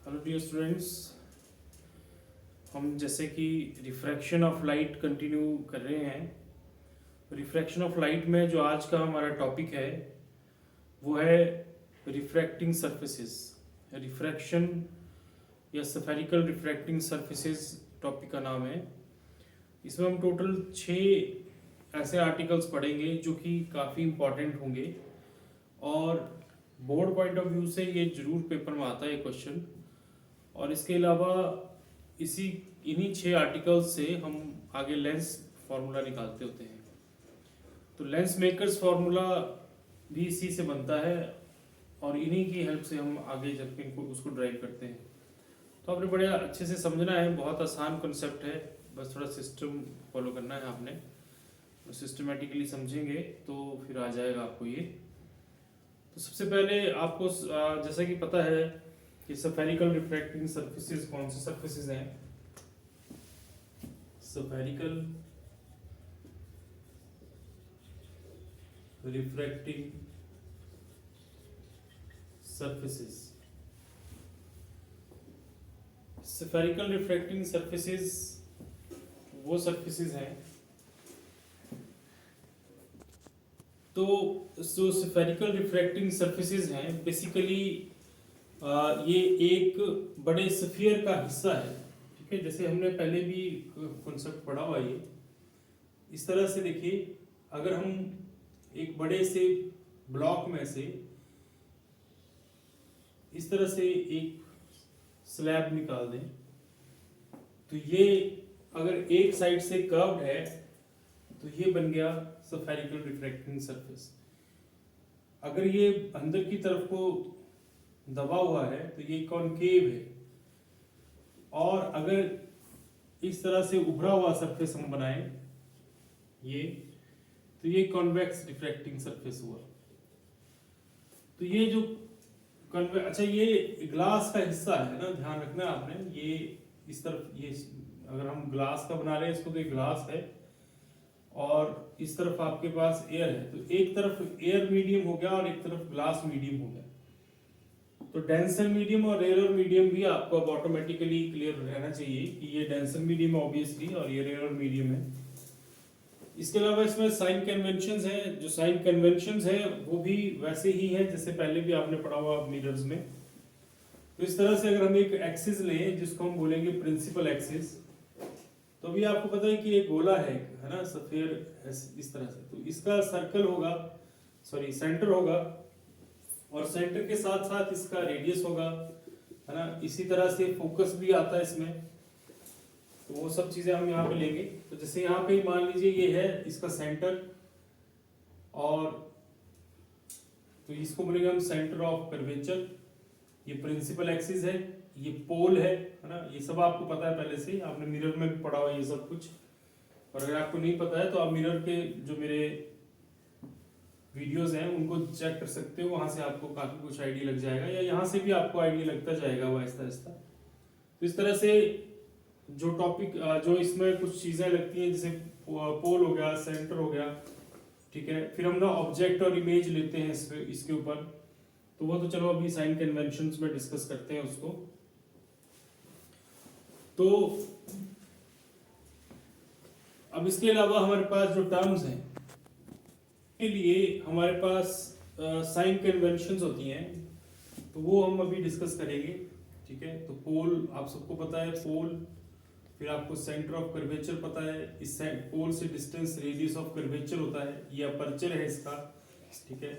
Hello dear students, हम जैसे कि रिफ्रैक्शन ऑफ लाइट कंटिन्यू कर रहे हैं। रिफ्रैक्शन ऑफ लाइट में जो आज का हमारा टॉपिक है वो है रिफ्रैक्टिंग सरफेसेस। रिफ्रैक्शन या स्फेरिकल रिफ्रैक्टिंग सरफेसेस टॉपिक का नाम है। इसमें हम टोटल 6 ऐसे आर्टिकल्स पढ़ेंगे जो कि काफ़ी इम्पॉर्टेंट होंगे और बोर्ड पॉइंट ऑफ व्यू से ये जरूर पेपर में आता है क्वेश्चन। और इसके अलावा इन्हीं 6 आर्टिकल्स से हम आगे लेंस फार्मूला निकालते होते हैं। तो लेंस मेकर्स फार्मूला भी इसी से बनता है और इन्हीं की हेल्प से हम आगे जब इनको उसको ड्राइव करते हैं। तो आपने बड़े अच्छे से समझना है, बहुत आसान कॉन्सेप्ट है, बस थोड़ा सिस्टम फॉलो करना है आपने। सिस्टमेटिकली समझेंगे तो फिर आ जाएगा आपको ये। तो सबसे पहले आपको जैसा कि पता है कि स्फेरिकल रिफ्रैक्टिंग सरफेसेस कौन से सरफेसेस हैं। Spherical refracting surfaces, spherical refracting surfaces वो सरफेसेस हैं तो जो स्फेरिकल रिफ्रैक्टिंग सरफेसेस हैं बेसिकली ये एक बड़े स्फीयर का हिस्सा है। ठीक है, जैसे हमने पहले भी कॉन्सेप्ट पढ़ा हुआ ये इस तरह से देखिए, अगर हम एक बड़े से ब्लॉक में से इस तरह से एक स्लैब निकाल दें तो ये अगर एक साइड से कर्व्ड है तो ये बन गया स्फेरिकल रिफ्रैक्टिंग सरफेस। अगर ये अंदर की तरफ को दबा हुआ है तो ये कॉनकेव है, और अगर इस तरह से उभरा हुआ सरफेस हम बनाएं ये तो ये कॉन्वेक्स रिफ्रैक्टिंग सरफेस हुआ। तो ये जो अच्छा ये ग्लास का हिस्सा है ना, ध्यान रखना है आपने। ये इस तरफ ये अगर हम ग्लास का बना रहे हैं इसको तो ये ग्लास है और इस तरफ आपके पास एयर है, तो एक तरफ एयर मीडियम हो गया और एक तरफ ग्लास मीडियम हो गया। तो डेंसर मीडियम और रेयर मीडियम भी आपको अब ऑटोमेटिकली क्लियर रहना चाहिए कि ये डेंसर मीडियम ऑब्वियसली और ये रेयर मीडियम है। इसके अलावा इसमें साइन कन्वेंशंस हैं। जो साइन कन्वेंशंस हैं वो भी वैसे ही हैं जैसे पहले भी आपने पढ़ा हुआ मिरर्स में। तो इस तरह से अगर हम एक एक्सिस लें जिसको हम बोलेंगे प्रिंसिपल एक्सिस, तो भी आपको पता है कि एक गोला है ना, सफेयर इस तरह से, तो इसका सर्कल होगा, सॉरी सेंटर होगा और सेंटर के साथ साथ इसका रेडियस होगा, है ना। इसी तरह से फोकस भी आता है इसमें, तो वो सब चीजें हम यहाँ पे लेंगे। तो जैसे यहाँ पे मान लीजिए ये है इसका सेंटर, और तो इसको बोलेंगे हम सेंटर ऑफ कर्वेचर। ये प्रिंसिपल एक्सिस है, ये पोल है ना। ये सब आपको पता है पहले से, आपने मिरर में भी पढ़ा हुआ ये सब कुछ। और अगर आपको नहीं पता है तो आप मिरर के जो मेरे वीडियोस हैं उनको चेक कर सकते हो, वहां से आपको काफी कुछ आइडिया लग जाएगा, या यहाँ से भी आपको आइडिया लगता जाएगा वो आहिस्ता आहिस्ता। तो इस तरह से जो टॉपिक जो इसमें कुछ चीजें लगती हैं जैसे पोल हो गया, सेंटर हो गया, ठीक है। फिर हम ना ऑब्जेक्ट और इमेज लेते हैं इसके ऊपर, तो वो तो चलो अभी साइन कन्वेंशंस में डिस्कस करते हैं उसको। तो अब इसके अलावा हमारे पास जो टर्म्स हैं के लिए हमारे पास साइन कन्वेंशंस होती हैं, तो वो हम अभी डिस्कस करेंगे। ठीक है, तो पोल आप सबको पता है, पोल। फिर आपको सेंटर ऑफ कर्वेचर पता है, इस पोल से डिस्टेंस रेडियस ऑफ कर्वेचर होता है, ये अपर्चर है इसका। ठीक है,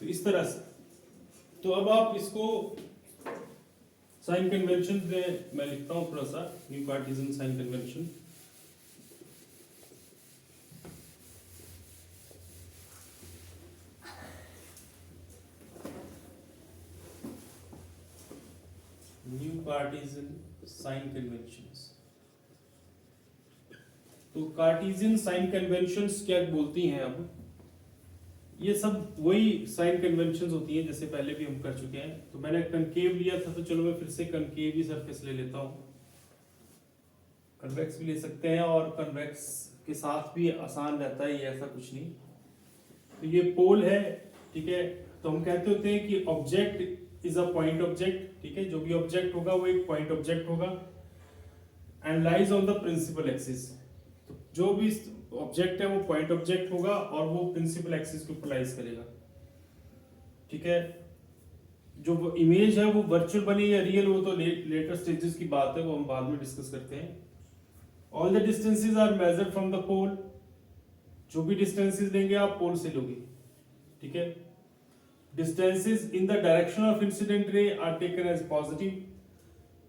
तो इस तरह से। तो अब आप इसको साइन कन्वेंशन में मैं लिखता हूं थोड़ा सा, new cartesian sign convention. New cartesian sign conventions. तो कार्टेशियन साइन कन्वेंशंस क्या बोलती हैं? अब ये सब वही साइन कन्वेंशंस होती हैं जैसे पहले भी हम कर चुके हैं। तो मैंने कनकेव लिया था, तो चलो मैं फिर से कनकेव ही सरफेस ले लेता हूँ। कन्वेक्स भी ले सकते हैं और कन्वेक्स के साथ भी आसान रहता है, ये ऐसा कुछ नहीं। तो ये पोल है, ठीक है। तो हम कहते होते हैं कि object is a point object, ठीक है, जो भी ऑब्जेक्ट होगा वो एक पॉइंट ऑब्जेक्ट होगा, and lies on the principal axis. तो जो भी ऑब्जेक्ट है वो पॉइंट ऑब्जेक्ट होगा और वो प्रिंसिपल एक्सिस के ऊपर लाइज करेगा, ठीक है। जो वो इमेज है वो वर्चुअल बनी या रियल, वो तो लेटर स्टेजेस की बात है, वो हम बाद में डिस्कस करते हैं। All the distances are measured from the pole, जो भी डिस्टेंसेस लेंगे आप पोल से लोगे, ठीक है। Distances in the direction of incident ray are taken as positive,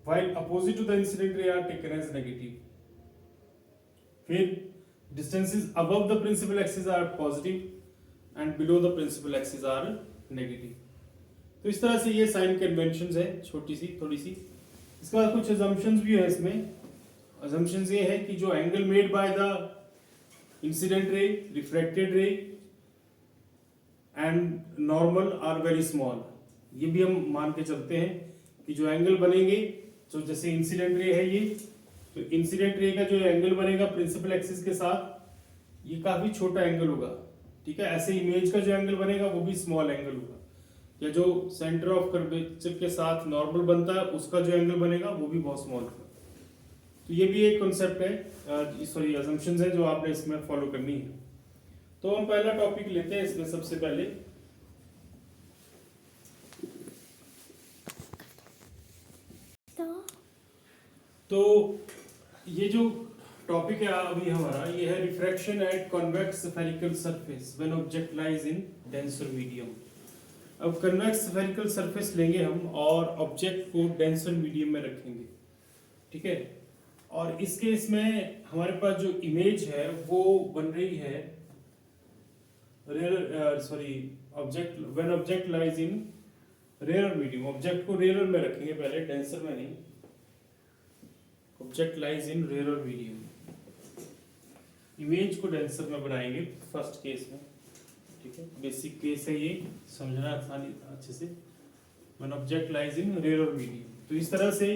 while opposite to the incident ray are taken as negative. फिर distances above the principal axis are positive and below the principal axis are negative. तो इस तरह से ये sign conventions है, छोटी सी थोड़ी सी। इसके बाद कुछ assumptions भी है इसमें। assumptions ये है कि जो angle made by the incident ray, refracted ray and normal are very small, ये भी हम मान के चलते हैं कि जो एंगल बनेंगे, जो जैसे इंसिडेंट रे है ये, तो इंसिडेंट रे का जो एंगल बनेगा प्रिंसिपल एक्सिस के साथ ये काफी छोटा एंगल होगा, ठीक है। ऐसे इमेज का जो एंगल बनेगा वो भी स्मॉल एंगल होगा, या जो सेंटर ऑफ कर्वेचर के साथ नॉर्मल बनता है उसका जो एंगल बनेगा वो भी बहुत स्मॉल होगा। तो ये भी एक कॉन्सेप्ट है, सॉरी असम्पशंस है जो आपने इसमें फॉलो करनी है। तो हम पहला टॉपिक लेते हैं इसमें सबसे पहले। तो ये जो टॉपिक है अभी हमारा, ये है refraction at convex spherical surface when object lies in denser medium. अब कन्वेक्स स्फेरिकल सरफेस लेंगे हम और ऑब्जेक्ट को डेंसर मीडियम में रखेंगे, ठीक है। और इस केस में हमारे पास जो इमेज है वो बन रही है object when object lies in rare medium. Object को रेयर में रखेंगे पहले, डेंसर में नहीं। Object lies in rare medium, image को डेंसर में बनाएंगे फर्स्ट केस में, ठीक है। बेसिक केस है ये, समझना आसानी अच्छे से। When object lies in rare medium, तो इस तरह से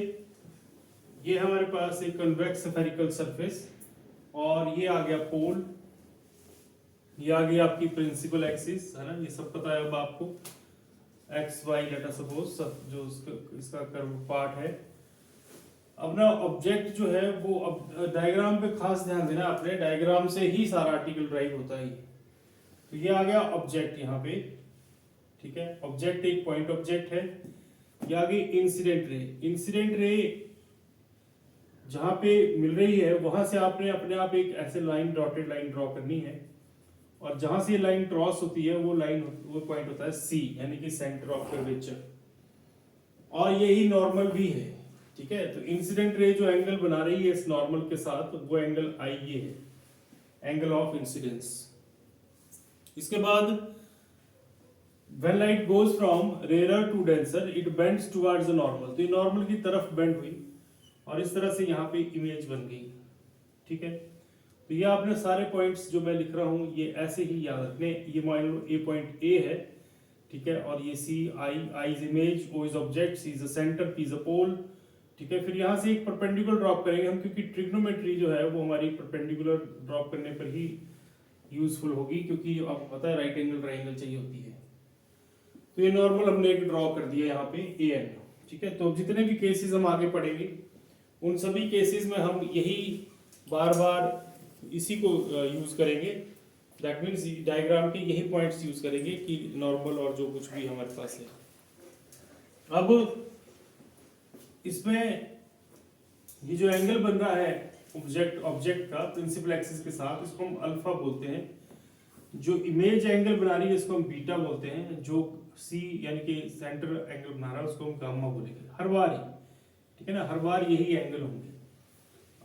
ये हमारे पास एक कन्वेक्स स्फेरिकल सरफेस, और ये आ गया पोल, ये आ गई आपकी प्रिंसिपल एक्सिस, है ना, ये सब पता है अब आपको। X Y let us suppose सब जो इसका कर्व पार्ट है। अब ना ऑब्जेक्ट जो है वो, अब डायग्राम पे खास ध्यान देना, अपने डायग्राम से ही सारा आर्टिकल ड्राइव होता है। तो ये आ गया ऑब्जेक्ट यहाँ पे, ठीक है। ऑब्जेक्ट एक पॉइंट ऑब्जेक्ट है। ये आ गई इंसिडेंट रे। इंसिडेंट रे जहां पे मिल रही है वहां से आपने अपने आप एक ऐसे लाइन, डॉटेड लाइन ड्रॉ करनी है, और जहां से ये लाइन क्रॉस होती है वो लाइन, वो पॉइंट होता है सी, यानी कि सेंटर ऑफ कर्वेचर, और यही नॉर्मल भी है, ठीक है। तो इंसिडेंट रे जो एंगल बना रही है इस नॉर्मल के साथ, वो एंगल आई ये है, एंगल ऑफ इंसिडेंस। इसके बाद when light goes from rarer to denser it bends towards the normal, तो ये नॉर्मल की तरफ बेंड हुई और इस तरह से यहाँ पे इमेज बन गई, ठीक है। तो ये आपने सारे पॉइंट्स जो मैं लिख रहा हूं ये ऐसे ही याद रखने। ये मान लो ए पॉइंट ए है, ठीक है, और ये C, I is image, O is object, C is a centre, P is a pole, ठीक है। फिर यहाँ से एक परपेंडिकुलर ड्रॉप करेंगे हम, क्योंकि ट्रिग्नोमेट्री जो है वो हमारी परपेंडिकुलर ड्रॉप करने पर ही यूजफुल होगी, क्योंकि आपको पता है राइट एंगल ट्राइंगल चाहिए होती है। तो ये नॉर्मल हमने एक ड्रॉ कर दिया यहाँ पे ए एन, ठीक है। तो जितने भी केसेस हम आगे पढ़ेंगे उन सभी केसेस में हम यही बार बार इसी को यूज करेंगे। दैट मीन्स डायग्राम के यही पॉइंट्स यूज करेंगे कि नॉर्मल और जो कुछ भी हमारे पास है। अब इसमें ये जो एंगल बन रहा है ऑब्जेक्ट का प्रिंसिपल एक्सिस के साथ, इसको हम अल्फा बोलते हैं। जो इमेज एंगल बना रही है इसको हम बीटा बोलते हैं। जो सी यानी कि सेंटर एंगल बना रहा है उसको हम गामा बोलेंगे हर बार ही, ठीक है ना, हर बार यही एंगल होंगे।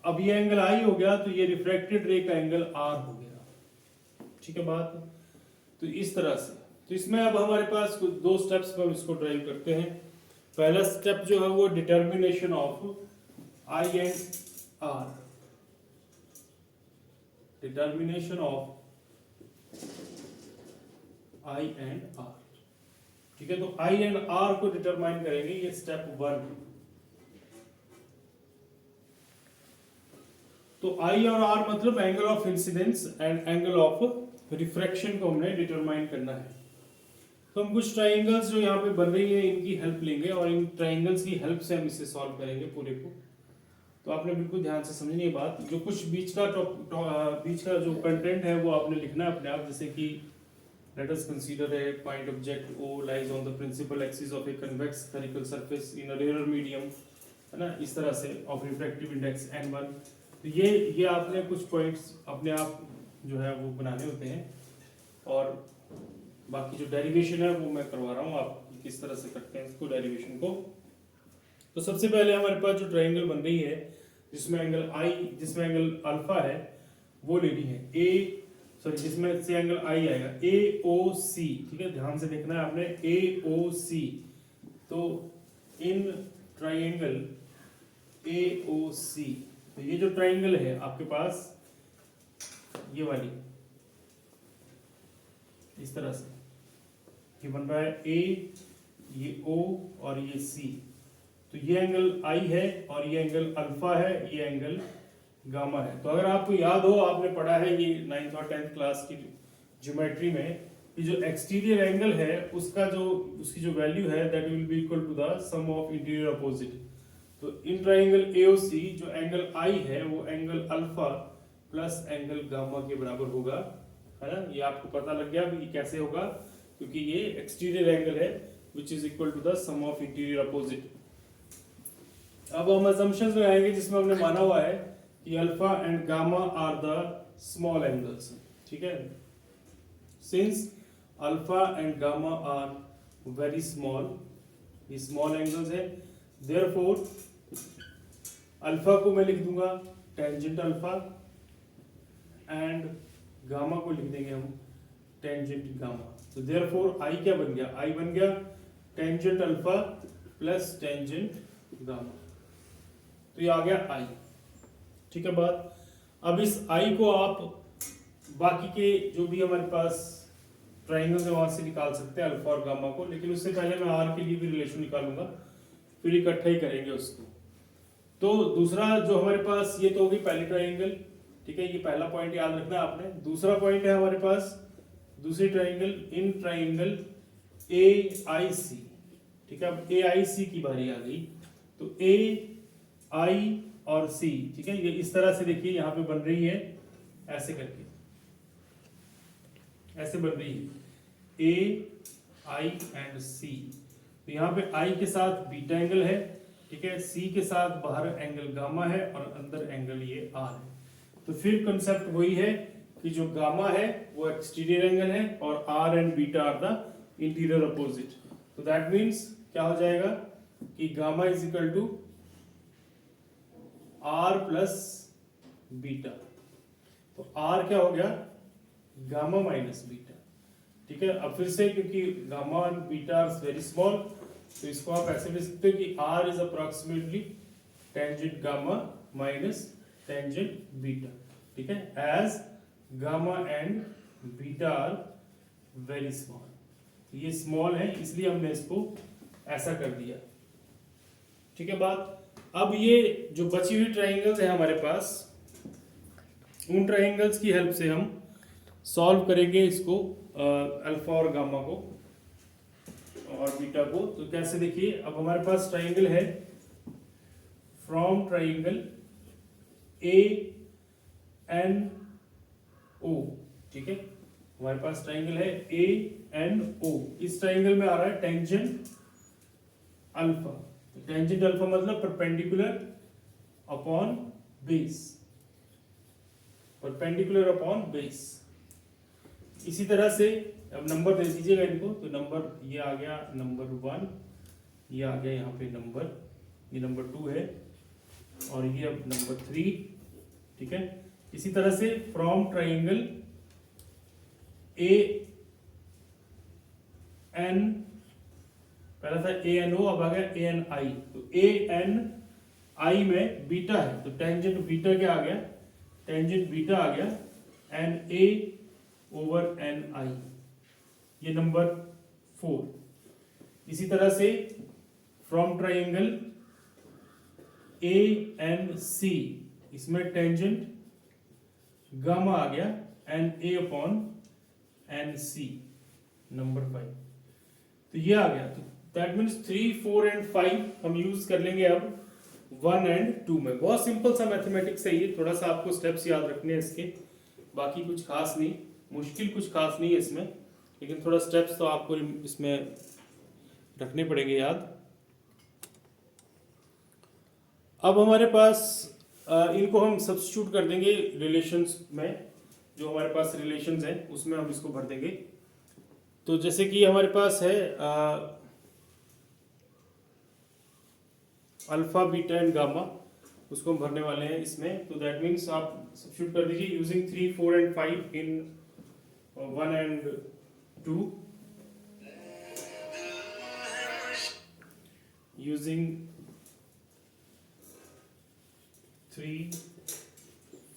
अब ये एंगल आई हो गया तो ये रिफ्रैक्टेड रे का एंगल आर हो गया, ठीक है बात। तो इस तरह से, तो इसमें अब हमारे पास दो स्टेप्स पर इसको ड्राइव करते हैं। पहला स्टेप जो है वो determination of I and R, determination of I and R, ठीक है। तो आई एंड आर को डिटरमाइन करेंगे, ये स्टेप 1। तो आई और आर मतलब angle of incidence and angle of refraction को हमने डिटरमाइन करना है। तो हम कुछ ट्राइंगल्स जो यहाँ पे बन रही है इनकी हेल्प लेंगे और इन ट्राइंगल्स की हेल्प से हम इसे सॉल्व करेंगे पूरे को। तो आपने बिल्कुल ध्यान से समझनी ये बात, जो कुछ बीच का जो कंटेंट है वो आपने लिखना है अपने आप, जैसे कि let us consider a point object O lies on the principal axis of a convex spherical surface in a rarer medium, है ना, इस तरह से of refractive index n1। तो ये आपने कुछ पॉइंट्स अपने आप जो है वो बनाने होते हैं, और बाकी जो डेरिवेशन है वो मैं करवा रहा हूँ, आप किस तरह से करते हैं इसको डेरिवेशन को। तो सबसे पहले हमारे पास जो ट्राइंगल बन रही है जिसमें एंगल अल्फा है वो लेनी है जिसमें से एंगल आई आएगा AOC, ठीक है, ध्यान से देखना है आपने AOC। तो इन ट्राइंगल AOC, तो ये जो ट्राइंगल है आपके पास ये वाली इस तरह से ये बन रहा है A, ये O और ये C। तो ये एंगल I है और ये एंगल अल्फा है, ये एंगल गामा है। तो अगर आपको याद हो, आपने पढ़ा है ये 9th और 10th क्लास की ज्योमेट्री में कि जो एक्सटीरियर एंगल है उसकी जो वैल्यू है that will be equal to the sum of interior opposite. तो इन ट्राइंगल AOC जो एंगल I है वो angle alpha plus angle gamma के बराबर होगा, है ना। ये आपको पता लग गया कि कैसे होगा, क्योंकि ये एक्सटीरियर एंगल है which is equal to the sum of interior opposite. अब हम असम्पशंस में आएंगे जिसमें हमने माना हुआ है कि alpha and gamma are the small angles, ठीक है। Since alpha and gamma are very small, ये स्मॉल एंगल्स है, देयरफॉर अल्फा को मैं लिख दूंगा टेंजेंट अल्फा एंड गामा को लिख देंगे हम टेंजेंट गामा। तो देयरफॉर आई क्या बन गया, आई बन गया tangent alpha plus tangent gamma. तो ये आ गया आई, ठीक है बात। अब इस आई को आप बाकी के जो भी हमारे पास ट्राइंगल्स है वहां से निकाल सकते हैं अल्फा और गामा को, लेकिन उससे पहले मैं आर के लिए भी रिलेशन निकालूंगा, फिर इकट्ठा ही करेंगे उसको। तो दूसरा जो हमारे पास, ये तो होगी पहली ट्राइंगल, ठीक है, ये पहला पॉइंट याद रखना है आपने। दूसरा पॉइंट है हमारे पास दूसरी ट्राइंगल, इन ट्राइंगल AIC, ठीक है। अब AIC की बारी आ गई, तो AI और C, ठीक है, ये इस तरह से देखिए यहाँ पे बन रही है, ऐसे करके ऐसे बन रही है AI एंड C। तो यहाँ पे I के साथ बीटा एंगल है, ठीक है, C के साथ बाहर एंगल गामा है और अंदर एंगल ये R है। तो फिर कंसेप्ट वही है कि जो गामा है वो एक्सटीरियर एंगल है और R and beta are the interior opposite. तो दैट मीन्स क्या हो जाएगा कि gamma is equal to R plus beta. तो R क्या हो गया, गामा माइनस बीटा, ठीक है। अब फिर से क्योंकि gamma and beta are very small, तो इसको आप ऐसे लिख सकते हो कि R is approximately tangent gamma minus tangent beta, ठीक है, as gamma and beta are very small. ये स्मॉल है इसलिए हमने इसको ऐसा कर दिया, ठीक है बात। अब ये जो बची हुई ट्राइंगल्स है हमारे पास, उन ट्राइंगल्स की हेल्प से हम सॉल्व करेंगे इसको अल्फा और गामा को और बीटा को। तो कैसे, देखिए अब हमारे पास ट्राइंगल है फ्रॉम ट्राइंगल ANO, ठीक है, हमारे पास ट्राइंगल है ANO। इस ट्राइंगल में आ रहा है टेंजेंट अल्फा। टेंजेंट अल्फा मतलब perpendicular upon base, perpendicular upon base. इसी तरह से अब नंबर दे दीजिएगा इनको, तो नंबर ये आ गया नंबर 1, ये आ गया यहाँ पे नंबर, ये नंबर 2 है और ये अब नंबर 3, ठीक है। इसी तरह से फ्रॉम ट्राइंगल AN, पहला था ANO, अब आ गया ANI। तो ANI में बीटा है, तो टेंजेंट बीटा क्या आ गया, टेंजेंट बीटा आ गया NA ओवर NI, ये नंबर 4। इसी तरह से फ्रॉम ट्राइंगल ANC, इसमें टेंजेंट गामा आ गया NA अपॉन NC, नंबर 5। तो ये आ गया, तो दैट मीन्स 3, 4 एंड 5 हम यूज कर लेंगे अब 1 एंड 2 में। बहुत सिंपल सा मैथमेटिक्स है ये, थोड़ा सा आपको स्टेप्स याद रखने हैं इसके, बाकी कुछ खास नहीं, मुश्किल कुछ खास नहीं है इसमें, लेकिन थोड़ा स्टेप्स तो आपको इसमें रखने पड़ेंगे याद। अब हमारे पास इनको हम सब्स्टिट्यूट कर देंगे रिलेशंस में, जो हमारे पास रिलेशंस हैं उसमें हम इसको भर देंगे। तो जैसे कि हमारे पास है अल्फा, बीटा एंड गामा, उसको हम भरने वाले हैं इसमें। तो दैट मीन्स आप सब्स्टिट्यूट कर दीजिए using 3, 4 and 5 in 1 and 2, using 3,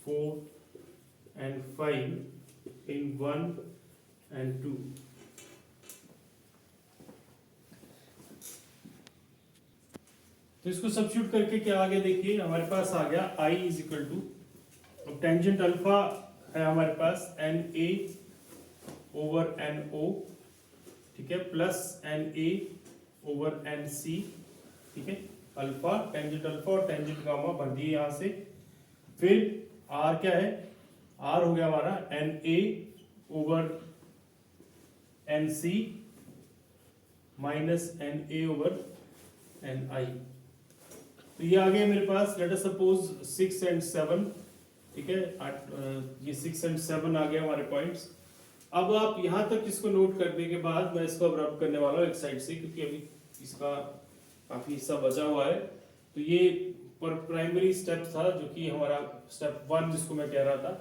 4 and 5 in 1 and 2. तो इसको सब्स्टिट्यूट करके क्या आ गया, देखिए हमारे पास आ गया I इज इक्वल टू, अब टेंजेंट अल्फा है हमारे पास N A over N O, ठीक है, plus N A over N C, ठीक है, अल्फा टेंजेंट अल्फा और टेंजेंट गामा भर दिए यहाँ से। फिर आर क्या है, आर हो गया हमारा N A over N C minus N A over N I. तो ये आ गया मेरे पास, लेट अस सपोज 6 एंड 7, ठीक है, ये 6 एंड 7 आ गया हमारे पॉइंट्स। अब आप यहाँ तक इसको नोट करने के बाद मैं इसको अब रब करने वाला हूँ एक साइड से, क्योंकि अभी इसका काफी हिस्सा बचा हुआ है। तो ये पर प्राइमरी स्टेप था जो कि हमारा स्टेप 1 जिसको मैं कह रहा था,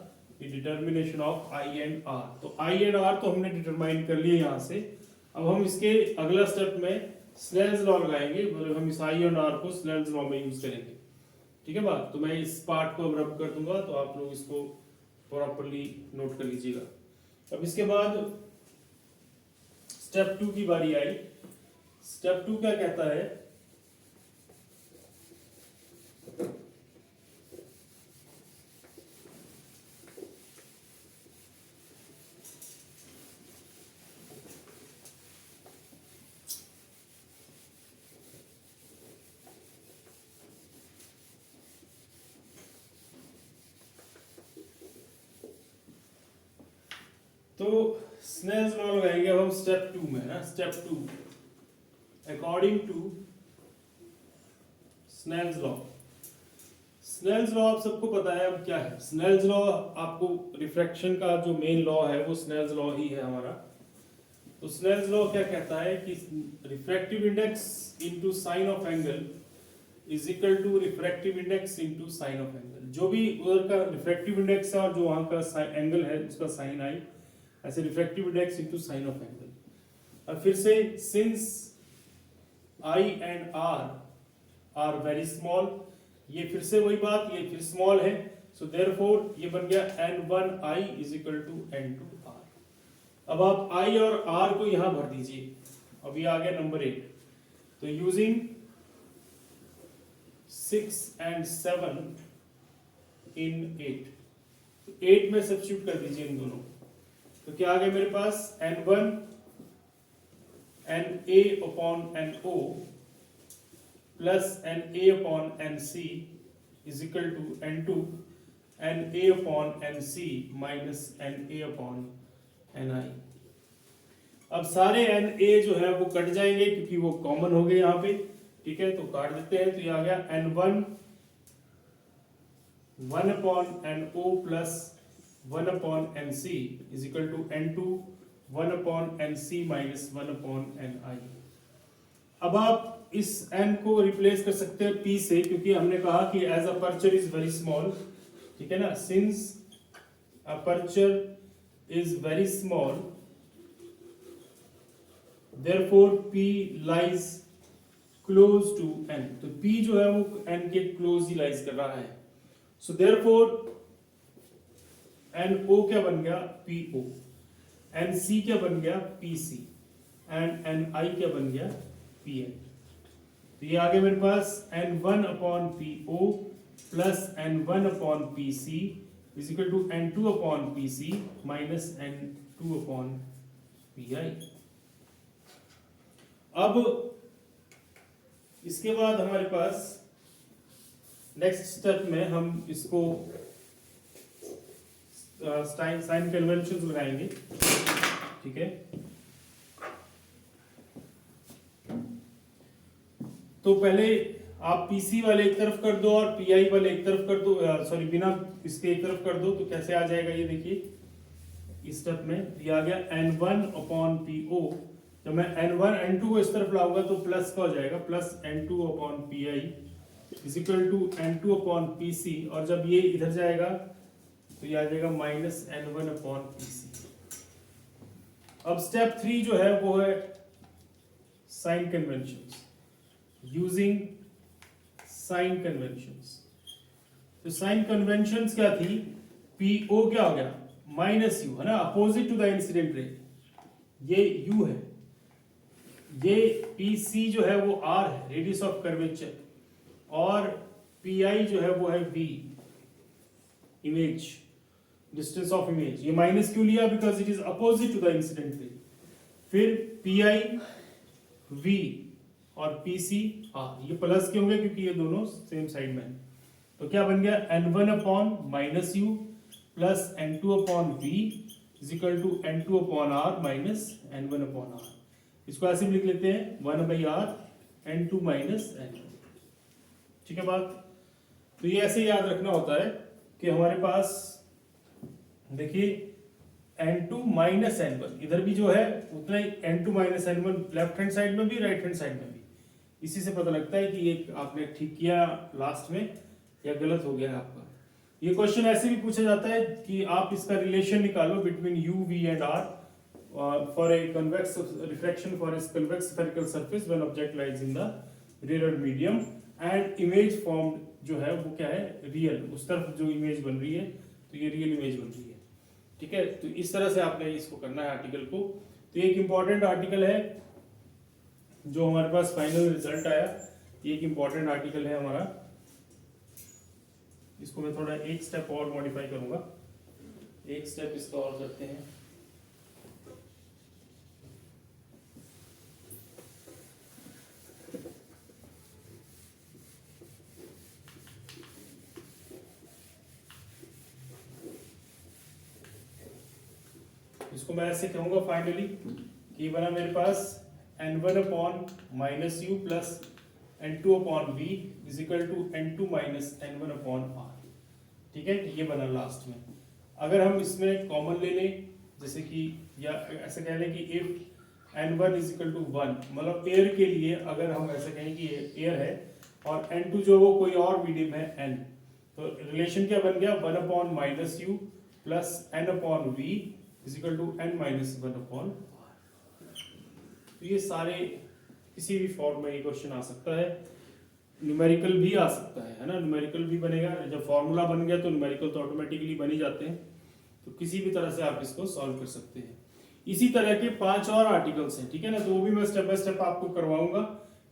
ये determination of I and R. तो आई एंड आर तो हमने डिटरमाइन कर लिए यहाँ से। अब हम इसके अगला स्टेप में स्नेल्स लॉ लगाएंगे, मतलब हम इस आई एंड आर को स्नेल्स लॉ में यूज करेंगे, ठीक है बात। तो मैं इस पार्ट को अब रब कर दूंगा, तो आप लोग इसको प्रॉपर्ली नोट कर लीजिएगा। अब इसके बाद स्टेप 2 की बारी आई। स्टेप 2 क्या कहता है, तो स्नेल्स लॉ लगाएंगे अब हम स्टेप 2 में ना। Step 2 according to Snell's law. Snell's law आप सबको पता है अब क्या है। स्नेल्स लॉ आपको रिफ्रैक्शन का जो मेन लॉ है वो स्नेल्स लॉ ही है हमारा। तो स्नेल्स लॉ क्या कहता है कि refractive index into sine of angle is equal to refractive index into sine of angle. जो भी उधर का रिफ्रैक्टिव इंडेक्स है और जो वहां का एंगल है उसका साइन आई, ऐसे refractive index into sine of angle. अब फिर से since I and R are very small, ये फिर से वही बात, ये फिर स्मॉल है, सो देयरफॉर ये बन गया n1I is equal to n2R। अब आप I और R को यहां भर दीजिए। अब ये आ गया नंबर 8। तो यूजिंग 6 and 7 in 8, तो 8 में सब्स्टिट्यूट कर दीजिए इन दोनों। तो क्या आ गया मेरे पास, n1 na upon no plus na upon nc is equal to n2 na upon nc minus na upon ni। अब सारे na जो है वो कट जाएंगे क्योंकि वो कॉमन हो गए यहाँ पे, ठीक है, तो काट देते हैं। तो ये आ गया n1 1 upon no plus 1 upon nc is equal to n2 1 upon nc minus 1 upon ni। अब आप इस n को रिप्लेस कर सकते हैं p से, क्योंकि हमने कहा कि as aperture is very small, ठीक है ना। Since aperture is very small therefore p lies close to n। तो p जो है वो n के क्लोज ही लाइज कर रहा है। सो therefore NO क्या बन गया, PO, NC क्या बन गया, PC, एंड NI क्या बन गया, PN। तो ये आगे मेरे पास N1 upon PO plus N1 upon PC is equal to N2 upon PC minus N2 upon PI। अब इसके बाद हमारे पास नेक्स्ट स्टेप में हम इसको साइन कन्वेंशन लगाएंगे, ठीक है। तो पहले आप पीसी वाले एक तरफ कर दो और पीआई वाले एक तरफ कर दो, सॉरी बिना इसके एक तरफ कर दो, तो कैसे आ जाएगा ये देखिए। इस स्टेप में ये आ गया n1 अपॉन पीओ। जब मैं n1 n2 को इस तरफ लाऊंगा तो प्लस का हो जाएगा, plus n2 upon PI is equal to n2 upon PC, और जब ये इधर जाएगा तो ये आ जाएगा माइनस n1 अपॉन पीसी। अब स्टेप 3 जो है वो है sign conventions, using sign conventions. तो साइन कन्वेंशंस क्या थी, पीओ क्या हो गया माइनस यू, है ना, अपोजिट टू द इंसिडेंट रे, ये यू है, ये पीसी जो है वो आर है, रेडियस ऑफ कर्वेचर, और पीआई जो है वो है V, image, distance of image. ये माइनस क्यों लिया, because it is opposite to the incident ray. फिर पीआई वी और पीसी आर, ये प्लस क्यों होंगे, क्योंकि ये दोनों सेम साइड में है। तो क्या बन गया n1 upon minus U plus n2 upon v is equal to n2 upon r minus n1 upon r। इसको ऐसे भी लिख लेते हैं 1 by r n2 minus n1, ठीक है बात। तो ये ऐसे याद रखना होता है कि हमारे पास देखिए n2 माइनस n1, इधर भी जो है उतना ही n2 minus n1 left hand side में भी राइट हैंड साइड में भी। इसी से पता लगता है कि ये आपने ठीक किया लास्ट में या गलत हो गया आपका। ये क्वेश्चन ऐसे भी पूछा जाता है कि आप इसका रिलेशन निकालो between U V and R for a convex refraction for a convex spherical surface when object lies in the rare medium and image form जो है वो क्या है रियल, उस तरफ जो इमेज बन रही है तो ये रियल इमेज बन रही है, ठीक है। तो इस तरह से आपने इसको करना है आर्टिकल को। तो एक इंपॉर्टेंट आर्टिकल है जो हमारे पास फाइनल रिजल्ट आया, ये एक इंपॉर्टेंट आर्टिकल है हमारा। इसको मैं थोड़ा एक स्टेप और मॉडिफाई करूंगा, एक स्टेप इसका और करते हैं। इसको मैं ऐसे कहूंगा फाइनली कि बना मेरे पास n1 upon minus U plus n2 upon v is equal to n2 minus n1 upon r, ठीक है। ये बना लास्ट में। अगर हम इसमें कॉमन ले लें, जैसे कि या ऐसे कह लें कि if n1 is equal to 1, मतलब एयर के लिए अगर हम ऐसे कहें कि एयर है और n2 जो वो कोई और मीडियम है n, तो रिलेशन क्या बन गया 1 upon minus U plus n upon v is equal to n minus 1 upon r। तो ये सारे किसी भी फॉर्म में ये क्वेश्चन आ सकता है, न्यूमेरिकल भी आ सकता है ना, न्यूमेरिकल भी बनेगा। जब फॉर्मूला बन गया तो न्यूमेरिकल तो ऑटोमेटिकली बन ही जाते हैं। तो किसी भी तरह से आप इसको सॉल्व कर सकते हैं। इसी तरह के 5 और आर्टिकल्स हैं, ठीक है ना, तो वो भी मैं स्टेप बाय स्टेप आपको करवाऊंगा।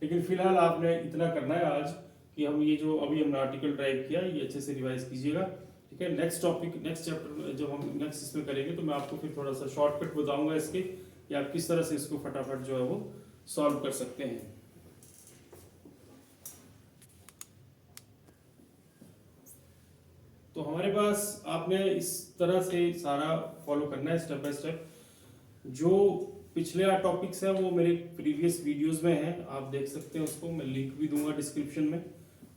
लेकिन फिलहाल आपने इतना करना है आज कि हम ये जो अभी हमने आर्टिकल ड्राइव किया ये अच्छे से रिवाइज कीजिएगा, ठीक है। नेक्स्ट टॉपिक नेक्स्ट चैप्टर जब हम नेक्स्ट इसमें करेंगे तो मैं आपको फिर थोड़ा सा शॉर्टकट बताऊंगा इसके, कि आप किस तरह से इसको फटाफट जो है वो सॉल्व कर सकते हैं। तो हमारे पास आपने इस तरह से सारा फॉलो करना है स्टेप बाय स्टेप। जो पिछले टॉपिक्स हैं वो मेरे प्रीवियस वीडियोस में हैं, आप देख सकते हैं उसको, मैं लिंक भी दूंगा डिस्क्रिप्शन में,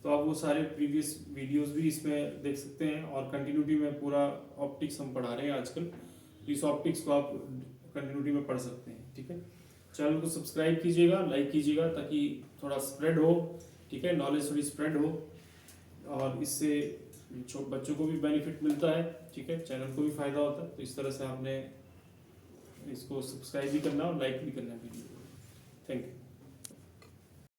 तो आप वो सारे प्रीवियस वीडियोस भी इसमें देख सकते हैं। और कंटिन्यूटी में पूरा ऑप्टिक्स हम पढ़ा रहे हैं आजकल, तो इस ऑप्टिक्स को आप कंटिन्यूटी में पढ़ सकते हैं, ठीक है। चैनल को सब्सक्राइब कीजिएगा, लाइक कीजिएगा, ताकि थोड़ा स्प्रेड हो, ठीक है, नॉलेज थोड़ी स्प्रेड हो, और इससे बच्चों को भी बेनिफिट मिलता है, ठीक है, चैनल को भी फायदा होता है। तो इस तरह से आपने इसको सब्सक्राइब भी करना और लाइक भी करना वीडियो। Thank you.